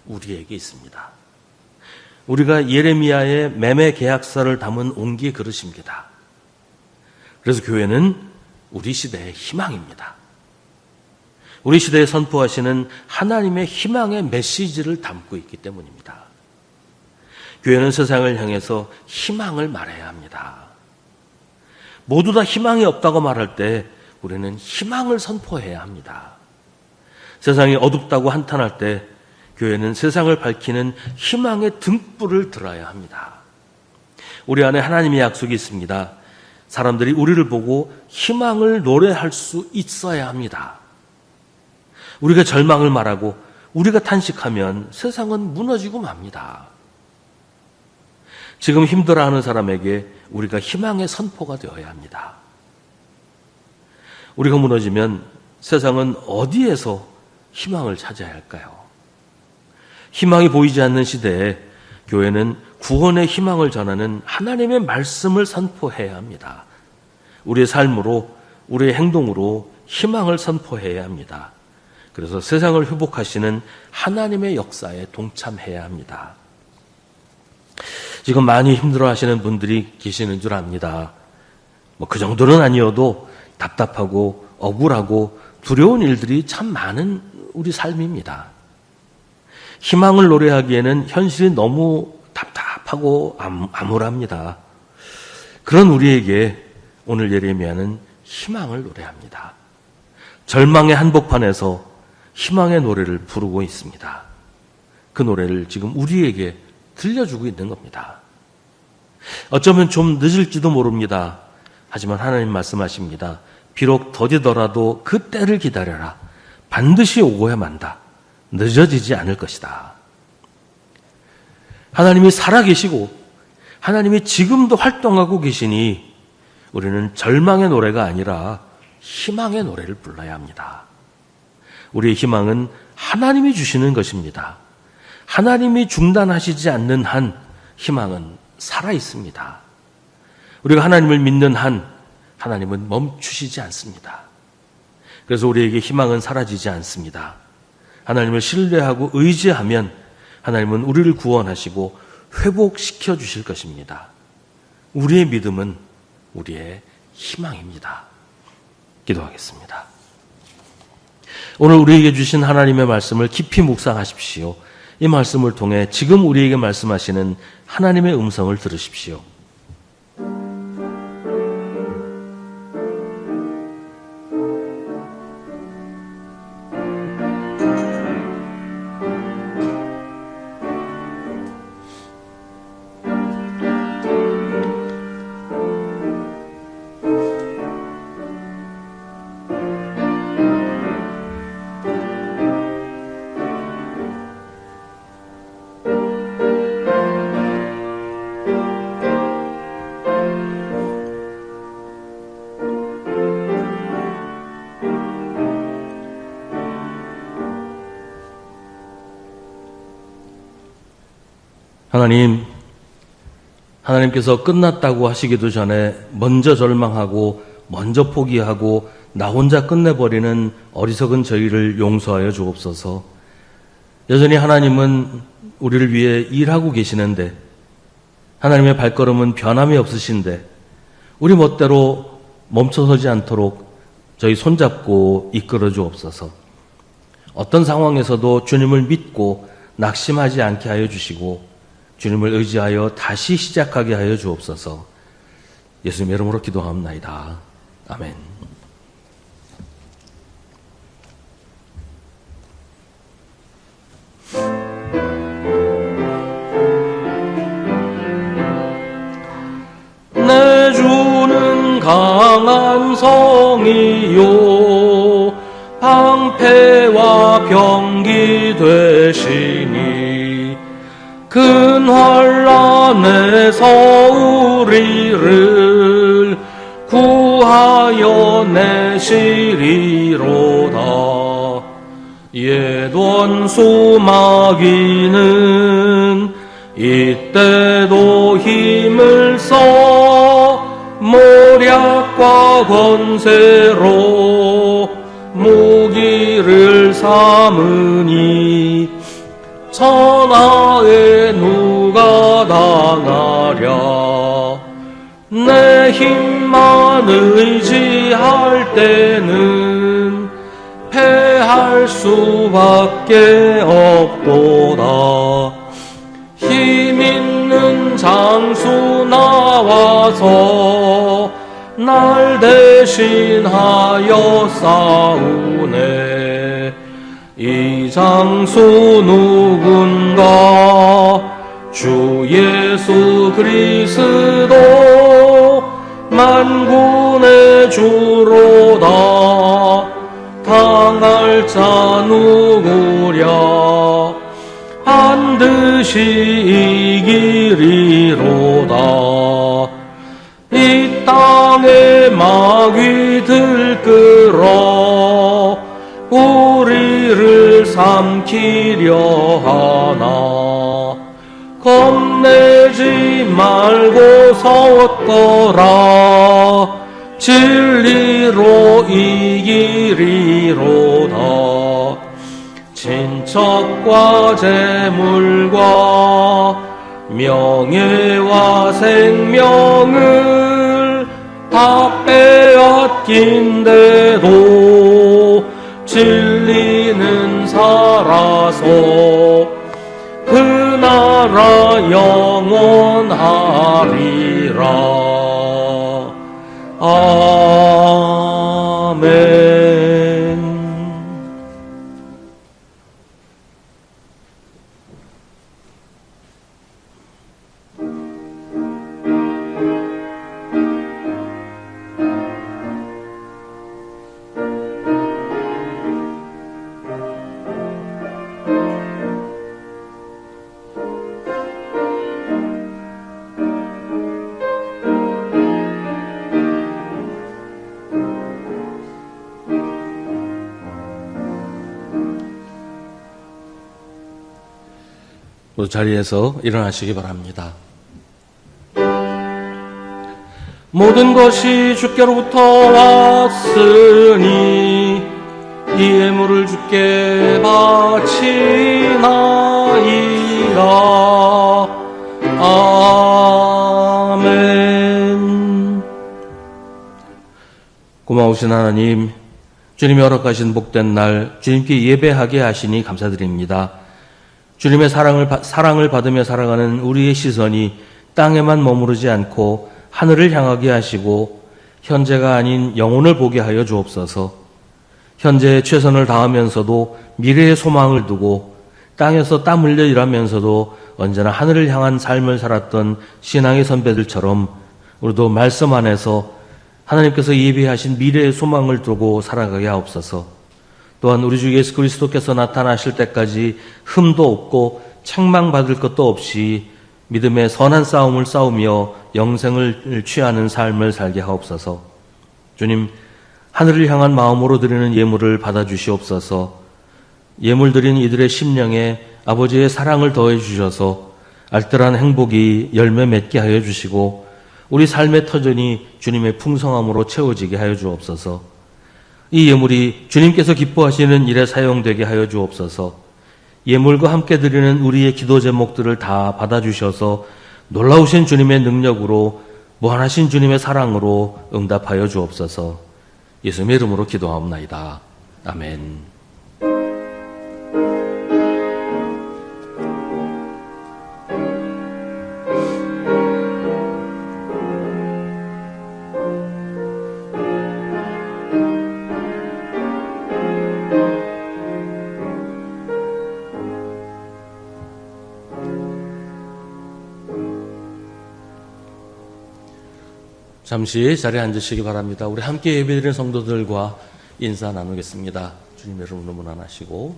우리에게 있습니다. 우리가 예레미야의 매매 계약서를 담은 옹기 그릇입니다. 그래서 교회는 우리 시대의 희망입니다. 우리 시대에 선포하시는 하나님의 희망의 메시지를 담고 있기 때문입니다. 교회는 세상을 향해서 희망을 말해야 합니다. 모두 다 희망이 없다고 말할 때 우리는 희망을 선포해야 합니다. 세상이 어둡다고 한탄할 때 교회는 세상을 밝히는 희망의 등불을 들어야 합니다. 우리 안에 하나님의 약속이 있습니다. 사람들이 우리를 보고 희망을 노래할 수 있어야 합니다. 우리가 절망을 말하고 우리가 탄식하면 세상은 무너지고 맙니다. 지금 힘들어하는 사람에게 우리가 희망의 선포가 되어야 합니다. 우리가 무너지면 세상은 어디에서 희망을 찾아야 할까요? 희망이 보이지 않는 시대에 교회는 구원의 희망을 전하는 하나님의 말씀을 선포해야 합니다. 우리의 삶으로, 우리의 행동으로 희망을 선포해야 합니다. 그래서 세상을 회복하시는 하나님의 역사에 동참해야 합니다. 지금 많이 힘들어하시는 분들이 계시는 줄 압니다. 그 정도는 아니어도 답답하고 억울하고 두려운 일들이 참 많은 우리 삶입니다. 희망을 노래하기에는 현실이 너무 답답하고 암울합니다. 그런 우리에게 오늘 예레미야는 희망을 노래합니다. 절망의 한복판에서 희망의 노래를 부르고 있습니다. 그 노래를 지금 우리에게 들려주고 있는 겁니다. 어쩌면 좀 늦을지도 모릅니다. 하지만 하나님 말씀하십니다. 비록 더디더라도 그 때를 기다려라. 반드시 오고야 만다. 늦어지지 않을 것이다. 하나님이 살아계시고 하나님이 지금도 활동하고 계시니 우리는 절망의 노래가 아니라 희망의 노래를 불러야 합니다. 우리의 희망은 하나님이 주시는 것입니다. 하나님이 중단하시지 않는 한 희망은 살아 있습니다. 우리가 하나님을 믿는 한 하나님은 멈추시지 않습니다. 그래서 우리에게 희망은 사라지지 않습니다. 하나님을 신뢰하고 의지하면 하나님은 우리를 구원하시고 회복시켜 주실 것입니다. 우리의 믿음은 우리의 희망입니다. 기도하겠습니다. 오늘 우리에게 주신 하나님의 말씀을 깊이 묵상하십시오. 이 말씀을 통해 지금 우리에게 말씀하시는 하나님의 음성을 들으십시오. 하나님께서 끝났다고 하시기도 전에 먼저 절망하고 먼저 포기하고 나 혼자 끝내버리는 어리석은 저희를 용서하여 주옵소서. 여전히 하나님은 우리를 위해 일하고 계시는데 하나님의 발걸음은 변함이 없으신데 우리 멋대로 멈춰서지 않도록 저희 손잡고 이끌어 주옵소서. 어떤 상황에서도 주님을 믿고 낙심하지 않게 하여 주시고 주님을 의지하여 다시 시작하게 하여 주옵소서. 예수님의 이름으로 기도하옵나이다. 아멘. 내 주는 강한 성이요 방패 해와 병기 되시니 큰 환난에서 우리를 구하여 내시리로다. 옛 원수 마귀는 이때도 힘을 써 모략과 권세로 무기를 삼으니 천하에 누가 당하랴. 내 힘만 의지할 때는 패할 수밖에 없도다. 힘 있는 장수 나와서 날 대신하여 싸우네. 이 장수 누군가? 주 예수 그리스도 만군의 주로다. 당할 자 누구랴? 반드시 이기리로다. 이 땅에 마귀 들끓어 우리를 삼키려 하나. 겁내지 말고 섰거라. 진리로 이기리로다. 친척과 재물과 명예와 생명을 다 빼앗긴데도 진리는 살아서 그 나라 영원하리라. 아멘. 자리에서 일어나시기 바랍니다. 모든 것이 주께로부터 왔으니 이 예물을 주께 바치나이다. 아멘. 고마우신 하나님, 주님이 허락하신 복된 날 주님께 예배하게 하시니 감사드립니다. 주님의 사랑을 받으며 살아가는 우리의 시선이 땅에만 머무르지 않고 하늘을 향하게 하시고 현재가 아닌 영혼을 보게 하여 주옵소서. 현재에 최선을 다하면서도 미래의 소망을 두고 땅에서 땀 흘려 일하면서도 언제나 하늘을 향한 삶을 살았던 신앙의 선배들처럼 우리도 말씀 안에서 하나님께서 예비하신 미래의 소망을 두고 살아가게 하옵소서. 또한 우리 주 예수 그리스도께서 나타나실 때까지 흠도 없고 책망받을 것도 없이 믿음의 선한 싸움을 싸우며 영생을 취하는 삶을 살게 하옵소서. 주님, 하늘을 향한 마음으로 드리는 예물을 받아주시옵소서. 예물 드린 이들의 심령에 아버지의 사랑을 더해 주셔서 알뜰한 행복이 열매 맺게 하여 주시고 우리 삶의 터전이 주님의 풍성함으로 채워지게 하여 주옵소서. 이 예물이 주님께서 기뻐하시는 일에 사용되게 하여 주옵소서. 예물과 함께 드리는 우리의 기도 제목들을 다 받아주셔서 놀라우신 주님의 능력으로 무한하신 주님의 사랑으로 응답하여 주옵소서. 예수님의 이름으로 기도하옵나이다. 아멘. 잠시 자리에 앉으시기 바랍니다. 우리 함께 예배드리는 성도들과 인사 나누겠습니다. 주님의 이름으로 문안하시고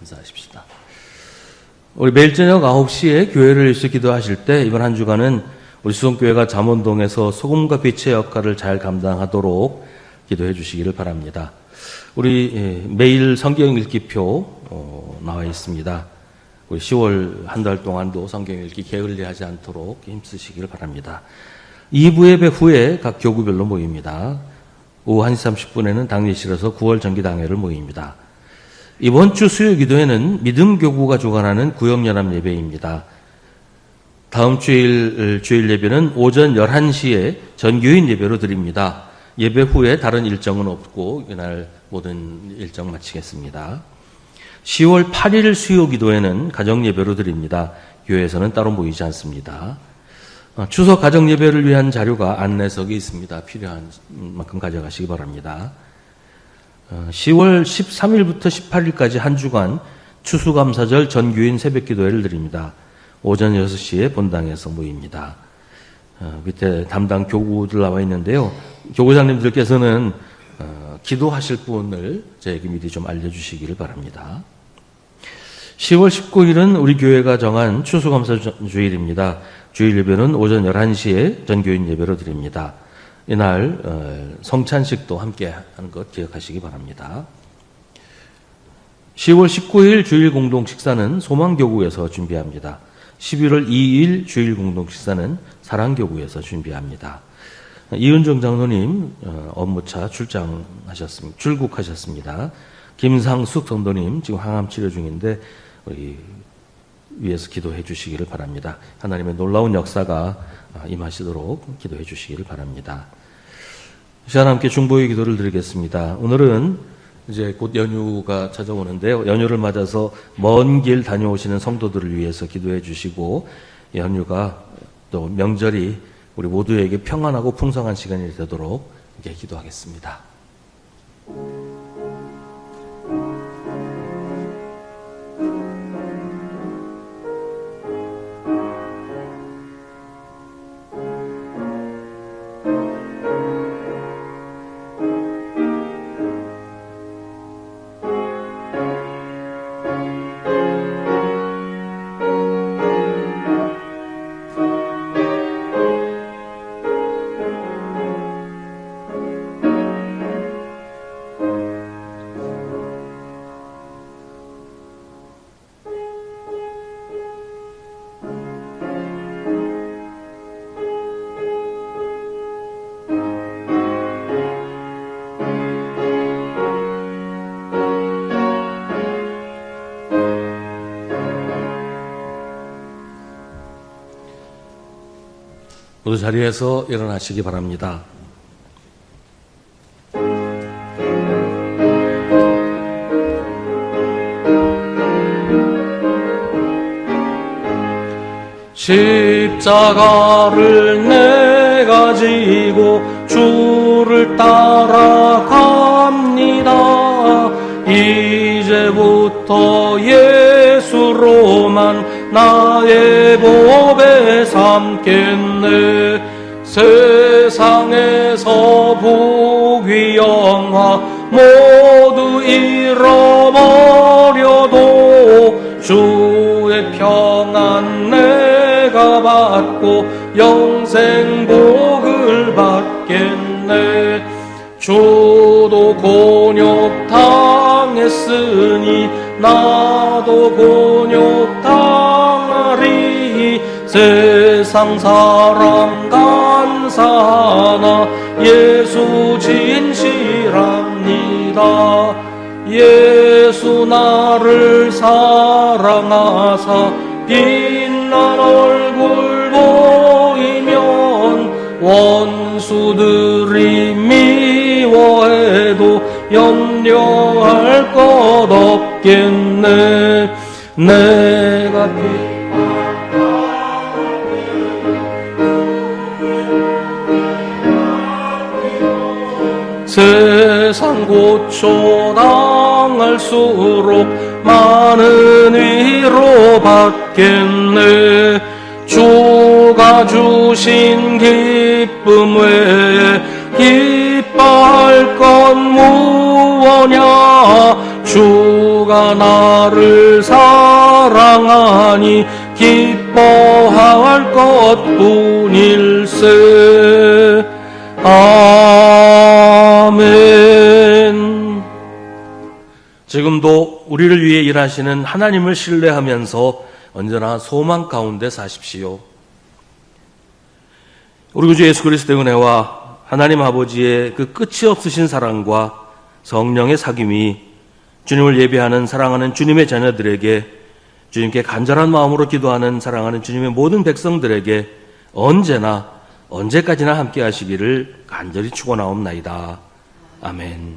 인사하십시다. 우리 매일 저녁 9시에 교회를 위해서 기도하실 때 이번 한 주간은 우리 수성교회가 잠원동에서 소금과 빛의 역할을 잘 감당하도록 기도해 주시기를 바랍니다. 우리 매일 성경 읽기표 나와 있습니다. 우리 10월 한 달 동안도 성경 읽기 게을리하지 않도록 힘쓰시기를 바랍니다. 2부 예배 후에 각 교구별로 모입니다. 오후 1시 30분에는 당일실에서 9월 정기당회를 모입니다. 이번 주 수요 기도회는 믿음교구가 주관하는 구역연합 예배입니다. 다음 주일 예배는 오전 11시에 전교인 예배로 드립니다. 예배 후에 다른 일정은 없고 이날 모든 일정 마치겠습니다. 10월 8일 수요 기도회는 가정 예배로 드립니다. 교회에서는 따로 모이지 않습니다. 추석 가정 예배를 위한 자료가 안내석에 있습니다. 필요한 만큼 가져가시기 바랍니다. 10월 13일부터 18일까지 한 주간 추수감사절 전교인 새벽기도회를 드립니다. 오전 6시에 본당에서 모입니다. 밑에 담당 교구들 나와 있는데요. 교구장님들께서는 기도하실 분을 저에게 미리 좀 알려주시기를 바랍니다. 10월 19일은 우리 교회가 정한 추수감사주일입니다. 주일 예배는 오전 11시에 전교인 예배로 드립니다. 이날 성찬식도 함께 하는 것 기억하시기 바랍니다. 10월 19일 주일 공동 식사는 소망교구에서 준비합니다. 11월 2일 주일 공동 식사는 사랑교구에서 준비합니다. 이은정 장로님 업무차 출국하셨습니다. 김상숙 성도님 지금 항암 치료 중인데 우리 위해서 기도해 주시기를 바랍니다. 하나님의 놀라운 역사가 임하시도록 기도해 주시기를 바랍니다. 이 시간 함께 중보의 기도를 드리겠습니다. 오늘은 이제 곧 연휴가 찾아오는데요. 연휴를 맞아서 먼 길 다녀오시는 성도들을 위해서 기도해 주시고 연휴가 또 명절이 우리 모두에게 평안하고 풍성한 시간이 되도록 이렇게 기도하겠습니다. 모두 자리에서 일어나시기 바랍니다. 십자가를 내가 지고 주를 따라갑니다. 이제부터 예수로만 나의 보배 삼겠네. 세상에서 부귀 영화 모두 잃어버려도 주의 평안 내가 받고 영생 복을 받겠네. 주도 곤욕 당했으니 나도 곤욕 당하리. 세상 사람 간사하나 예수 진실합니다. 예수 나를 사랑하사 빛난 얼굴 보이면 원수들이 미워해도 염려할 것 없겠네. 내가 세상 고초 당할수록 많은 위로 받겠네. 주가 주신 기쁨 외에 기뻐할 건 무엇냐. 누가 나를 사랑하니 기뻐할 것뿐일세. 아멘. 지금도 우리를 위해 일하시는 하나님을 신뢰하면서 언제나 소망 가운데 사십시오. 우리 구주 예수 그리스도의 은혜와 하나님 아버지의 그 끝이 없으신 사랑과 성령의 사귐이 주님을 예배하는 사랑하는 주님의 자녀들에게, 주님께 간절한 마음으로 기도하는 사랑하는 주님의 모든 백성들에게 언제나 언제까지나 함께 하시기를 간절히 축원하옵나이다. 아멘.